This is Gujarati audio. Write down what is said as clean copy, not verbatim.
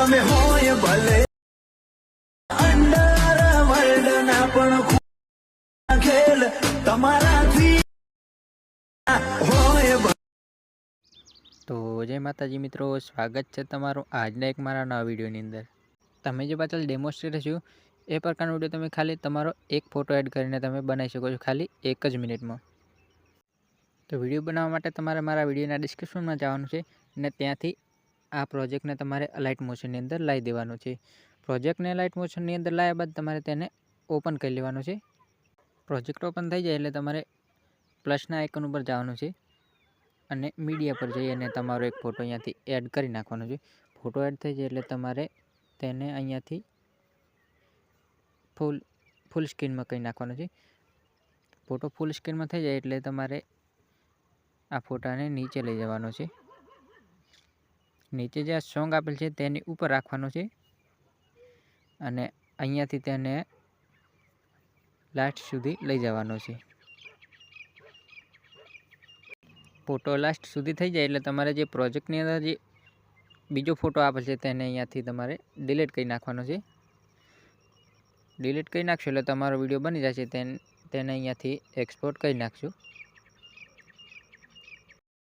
તમે હોય ભલે અંડરવર્લ્ડ ના પણ ખેલ તમારાથી હોય. તો જય માતાજી મિત્રો, સ્વાગત છે તમારું આજના એક મારા નવા વિડીયોની અંદર. તમે જે પાછળ ડેમોન્સ્ટ્રેટ છું એ પ્રકારનો વિડીયો તમે ખાલી તમારો એક ફોટો એડ કરીને તમે બનાવી શકો છો ખાલી 1 જ મિનિટમાં. તો વિડીયો બનાવવા માટે તમારે મારા વિડીયોના ડિસ્ક્રિપ્શનમાં જવાનું છે અને ત્યાંથી આ પ્રોજેક્ટને તમારે લાઇટ મોશનની અંદર લાવી દેવાનું છે. પ્રોજેક્ટને લાઇટ મોશનની અંદર લાવ્યા બાદ તમારે તેને ઓપન કરી લેવાનું છે. પ્રોજેક્ટ ઓપન થઈ જાય એટલે તમારે પ્લસના આઇકન ઉપર જવાનું છે અને મીડિયા પર જઈ અને તમારો એક ફોટો અહીંયાથી એડ કરી નાખવાનો છે. ફોટો એડ થઈ જાય એટલે તમારે તેને અહીંયાથી ફૂલ સ્ક્રીનમાં કરી નાખવાનો છે. ફોટો ફૂલ સ્ક્રીનમાં થઈ જાય એટલે તમારે આ ફોટાને નીચે લઈ જવાનો છે. નીચે જે આ સોંગ આપેલ છે તેની ઉપર રાખવાનો છે અને અહીંયાથી તેને લાસ્ટ સુધી લઈ જવાનો છે. ફોટો લાસ્ટ સુધી થઈ જાય એટલે તમારે જે પ્રોજેક્ટની અંદર જે બીજો ફોટો આપેલ છે તેને અહીંયાથી તમારે ડિલીટ કરી નાખવાનો છે. ડિલીટ કરી નાખશો એટલે તમારો વિડીયો બની જશે. તેને અહીંયાથી એક્સપોર્ટ કરી નાખશું.